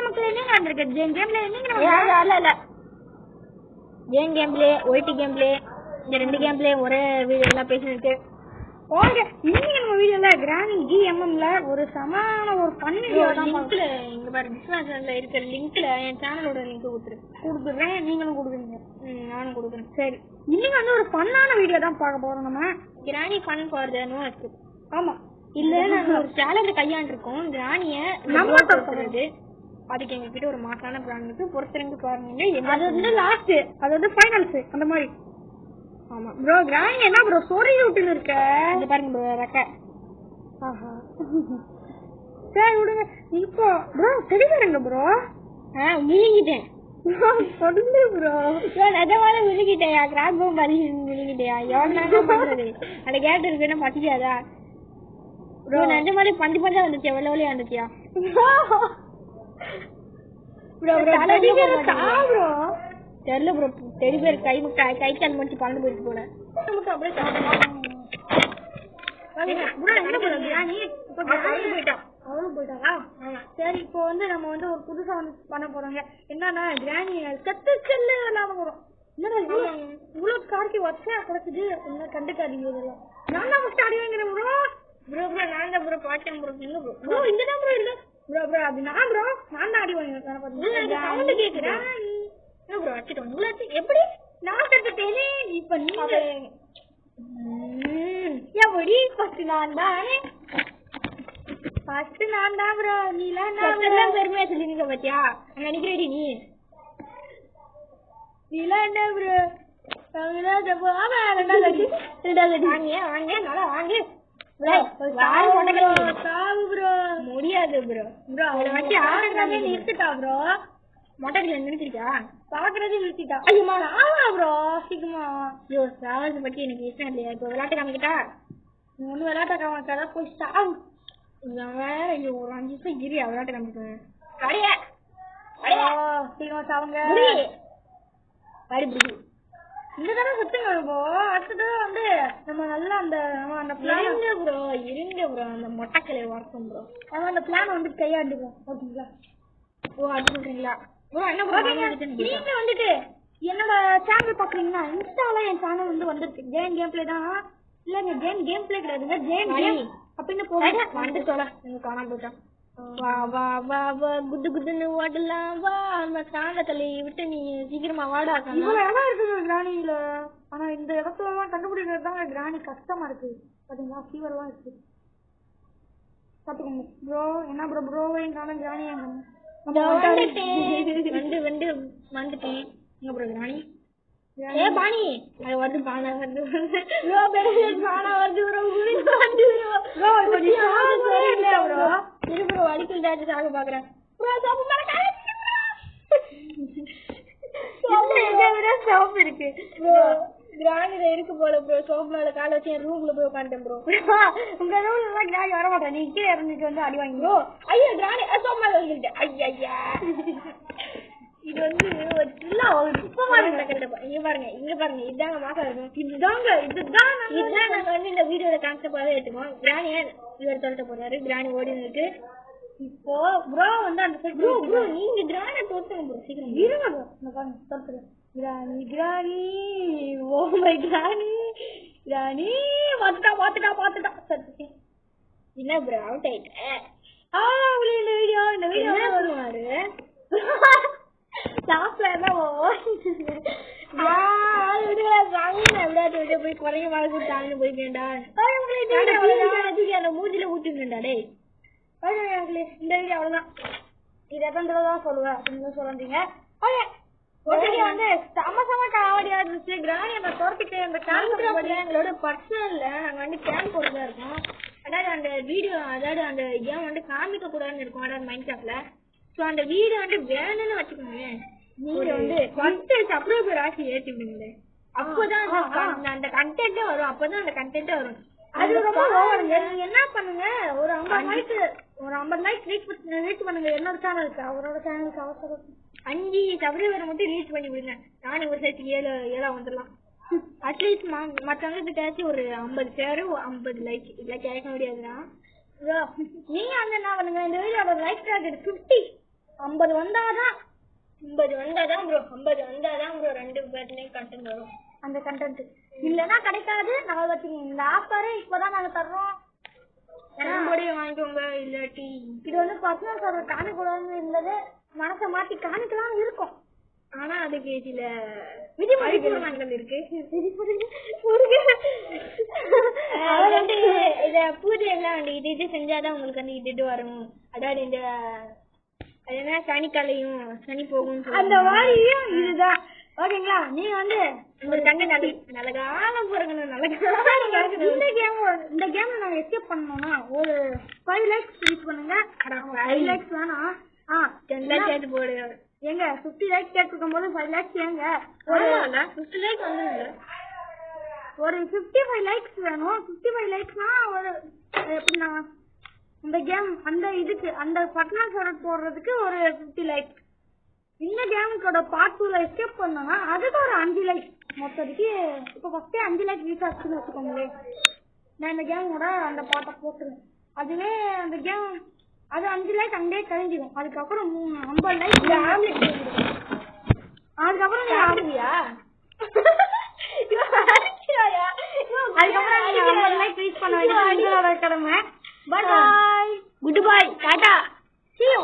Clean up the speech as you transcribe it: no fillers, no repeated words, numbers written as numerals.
மக்களே நீங்க வந்திருக்க ஜேன் கேம்ல நீங்க இல்ல ஜேன் கேம்ல ஒயிட் கேம்ல இந்த ரெண்டு கேம்ல ஒரே வீடியோல பேசிட்டு ஓகே இன்னைக்கு நம்ம வீடியோல கிரானி ஜிஎம்எம்ல ஒரு சமான ஒரு ஃபன் வீடியோ தான் லிங்க்ல இங்க பாரு டிஸ்கிரிப்ஷன்ல இருக்க லிங்க்ல என் சேனலோட லிங்க் கொடுத்துறேன் நீங்களும் கொடுக்குறீங்க நானும் கொடுக்குறேன் சரி இன்னைக்கு வந்து ஒரு ஃபன்னான வீடியோ தான் பார்க்க போறோம் நம்ம granny fun for the nose ஆமா இல்ல நாங்க ஒரு சேலஞ்ச் கையாண்டு இருக்கோம் கிரானிய நம்ம தப்புறது அதுக்கு எங்க கிட்ட ஒரு மாசான பிளான் இருக்கு பொறுத்திருந்து பாருங்க அது வந்து லாஸ்ட் அது வந்து ஃபைனல்ஸ் அந்த மாதிரி ஆமா ப்ரோ கிரானி என்ன ப்ரோ சோரி விட்டுல இருக்க இங்க பாருங்க ப்ரோ ரக்க ஆஹா சரி விடுங்க இப்போ ப்ரோ தெளிவாருங்க ப்ரோ முழுங்கிட்டேன் சொல்லுங்க ப்ரோ நிஜமால முழுங்கிட்டேயா கிராக் பம் மாதிரி முழுங்கிட்டேயா எவ்வளவு பண்றது அந்த கேட் இருக்குன்னா பட்டிக்காதா ப்ரோ நிஜமாலே பஞ்சு பஞ்சா வந்துச்சு எவ்வளவு வழியா வந்துச்சியா ப்ரோ ப்ரோ தெரியல ப்ரோ தெரிய பேர் கை கால் முடிச்சு பறந்து போயிட்டு போல சரி இப்போ வந்து நம்ம வந்து ஒரு புதுசா வந்து பண்ண போறோங்க என்னன்னா கிரானி கத்து செல்லு இல்லாம வரும் என்னடா இவ்வளவு கார்த்தி வச்சா கிடைச்சது என்ன கண்டுக்காதீங்க இதெல்லாம் நான் தான் ஃபர்ஸ்ட் ஆடுவேங்கிறேன் ப்ரோ ப்ரோ ப்ரோ நான் தான் ப்ரோ பாக்கேன் ப்ரோ இல்ல ப்ரோ ப்ரோ இங்க தான் ப்ரோ இல்ல ப்ரோ ப்ரோ அது நான் ப்ரோ நான் தான் ஆடுவேன் சவுண்ட் கேக்குறேன் என்ன ப்ரோ அடிச்சிட்டோம் உங்களுக்கு எப்படி நான் கத்துட்டேனே இப்ப நீங்க எப்படி ஃபர்ஸ்ட் நான் தான் ப்ரோ நீலாம் நான் பெருமையா சொல்லிருக்க பாத்தியா அங்க நிக்கிறடி நீலாம் என்ன ப்ரோ முடியாது ப்ரோ ப்ரோ நிறுத்துட்டா ப்ரோ மொட்டைல நிறுத்திட்டா பாக்குறதே நிறுத்திட்டா ஆமா ப்ரோ சீக்கிரமா ஐயோ டிராவல்ஸ் பத்தி எனக்கு இஷ்டம் இல்லையா இப்போ விளையாட்டு காமிக்கிட்டா நீ ஒண்ணு விளையாட்ட காமிக்காத போய் சாவு வேற ஐயோ ஒரு 5 நிமிஷம் கிரி விளையாட்டு காமிக்கிறேன் கடையா சீக்கிரமா சாவுங்க படி இந்த தடவை சுத்துங்க ப்ரோ அடுத்த தடவை வந்து நம்ம நல்லா அந்த இருங்க ப்ரோ அந்த மொட்டைக்கிளை வரட்டும் ப்ரோ நம்ம அந்த பிளான் வந்து கையாண்டுவோம் ஓகேங்களா ஓ அது சொல்றீங்களா ப்ரோ என்ன ப்ரோ நீங்க வந்துட்டு என்னோட சேனல் பாக்குறீங்கன்னா இன்ஸ்டால என் சேனல் வந்து வந்திருக்கு ஜேன் கேம் பிளே தான் இல்லங்க கேம் பிளே கிடையாதுங்க ஜேன் கேம் அப்படின்னு போடுங்க வந்து சொல்ல நீங்க காணாம போயிட்டான் வா வா வா வா குடு குடுன்னு ஓடலாம் வா அந்த சாண்ட தள்ளி விட்டு நீ சீக்கிரமா வாடா இவ்வளவு இடம் இருக்குது கிரானியில ஆனா இந்த இடத்துல எல்லாம் கண்டுபிடிக்கிறது தான் கிரானி கஷ்டமா இருக்கு பாத்தீங்களா ஃபீவர் எல்லாம் இருக்கு பாத்துக்கோங்க ப்ரோ என்ன ப்ரோ ப்ரோவையும் காணும் கிரானியும் வந்துட்டேன் எங்க ப்ரோ கிரானி ஏ பாணி அது வருது பானை வருது ப்ரோ பானை வருது ப்ரோ ப்ரோ ப்ரோ இரு ப்ரோ அடிக்கல் டாச்சு சாக பாக்குறேன் ப்ரோ சோப்பு மேல சோப்பு இருக்கு ப்ரோ கிரானில இருக்கு போல ப்ரோ சோப்பு மேல கால வச்சு என் ரூம்ல போய் உட்காந்துட்டேன் ப்ரோ உங்க ரூம்ல எல்லாம் கிரானி வர மாட்டேன் நீ கீழே இறந்துட்டு வந்து அடி வாங்கி ப்ரோ ஐயா கிரானி சோப்பு மேல வந்துட்டேன் ஐயா இது வந்து ஒரு சில்ல ஒரு சுத்தமா இருக்கு இங்க பாருங்க இதாங்க மாசா இருக்கும் இதுதான் நாங்க வந்து இந்த வீடியோல கான்செப்டாவே எடுத்துக்கோம் கிரானிய இவர் சொல்லிட்டு போறாரு கிரானி ஓடி இருக்கு இப்போ ப்ரோ வந்து அந்த ப்ரோ நீங்க கிரானிய தோத்துங்க ப்ரோ சீக்கிரம் இருங்க ப்ரோ நான் பாருங்க தோத்துறேன் கிரானி ஓ மை கிரானி பாத்துட்டா சரி என்ன ப்ரோ அவுட் ஆயிட்டேன் இந்த வீடியோ வருவாரு போய் குறைய வாழ்க்கை தாங்க போய்க்கேன்டா மூஞ்சில ஊட்டிருந்தா டே இந்த வீடியோ அவ்வளவுதான் இது எத்தனை சொல்லுவேன் அப்படின்னு சொல்றீங்க வந்து சம காவடியா இருந்துச்சு கிரானி அந்த துரத்திட்டு அந்த எங்களோட பர்சனல்ல நாங்க வந்து கேம்ப் போட்டுதான் இருக்கோம் அதாவது அந்த வீடியோ அதாவது அந்த கேம் வந்து காமிக்க கூடாதுன்னு இருக்கும் அதாவது மைண்ட் கிராஃப்ட்ல சோ அந்த வீடியோ வந்து வேணும்னு வச்சுக்கோங்க நீங்க வந்து 10 சப்ஸ்கிரைபர் ஆக்கி ஏத்தி விடுங்க அப்பதான் அந்த கண்டென்ட்டே வரும் அப்பதான் அந்த கண்டென்ட்டே வரும் அது ரொம்ப ஓவருங்க நீங்க என்ன பண்ணுங்க ஒரு 50 லைக் ரீச் பண்ணுங்க என்னோட சேனலுக்கு அவரோட சேனலுக்கு அவசரம் 5 சப்ஸ்கிரைபர் மட்டும் ரீச் பண்ணி விடுங்க நானும் ஒரு சேர்த்து 7 வந்துடலாம் அட்லீஸ்ட் மற்றவங்க கிட்டாச்சும் ஒரு 50 ஷேர் 50 லைக் இதெல்லாம் கேட்க முடியாதுன்னா நீங்க வந்து என்ன பண்ணுங்க இந்த வீடியோட லைக் டார்கெட் 50 50 வந்தாதான் ப்ரோ 50 வந்தாதான் ப்ரோ 2 பேர்லயும் கண்டென்ட் வரும். அந்த கண்டென்ட் இல்லனா கிடைக்காது. நாங்க வச்சுங்க இந்த ஆஃபர் இப்பதான் நாங்க தர்றோம். மறுபடியும் வாங்கிக்கோங்க. இல்லாட்டி இது வந்து பர்சனல் சர்வர் காணிக்கூடாதுன்னு இருந்தது. மனசை மாத்தி காணிக்கலாம் இருக்கும். ஆனா அதுக்கு சில விதிமுறைகள் இருக்கு. இத பூஜை எல்லாம் வந்து இது செஞ்சாதான் உங்களுக்கு வந்து இது வரும். அதாவது இந்த என்ன சனிக்கலையும் சனி போகும் அந்த மாதிரியும் இதுதான். ஓகேங்களா? நீங்க வந்து ஒரு கண்ணு நல்லகால போறீங்க. இந்த கேம் நாங்க எஸ்கேப் பண்ணோம்னா ஒரு 5 லைக்ஸ் ரீச் பண்ணுங்க. 5 லைக்ஸ் வேணாம். 10 லைக்ஸ் கேட்டு போடுங்க. எங்க 50 லைக்ஸ் கேட்டிருக்கும் போது 5 லைக்ஸ் ஏங்க ஒரு 50 லைக்ஸ் வந்துருங்க. ஒரு 55 லைக்ஸ் வேணும். 55 லைக்ஸ்னா ஒரு எப்படின்னா இந்த கேம் அந்த இதுக்கு அந்த பட்டன் சரட் போடுறதுக்கு ஒரு 50 லைக்ஸ். இந்த கேமுக்கோட பார்ட் 2ல எஸ்கேப் பண்ணோம்னா அதுக்கு ஒரு 5 லைக்ஸ். மொத்தத்துக்கு இப்போ ஃபர்ஸ்டே 5 லைக்ஸ் ரீச் ஆச்சுன்னு வச்சுக்கோங்களேன். நான் இந்த கேமோட அந்த பாட்டை போட்டுருவேன். அதுவே அந்த கேம் அது 5 லைக் அங்கே கழிஞ்சிடும். அதுக்கப்புறம் 50 லைக் அதுக்கப்புறம் நீ ஆடுவியா? அதுக்கப்புறம் நீங்க 50 லைக் ரீச் பண்ண வேண்டியது உங்களோட கடமை. Bye bye, good bye, Tata, see you.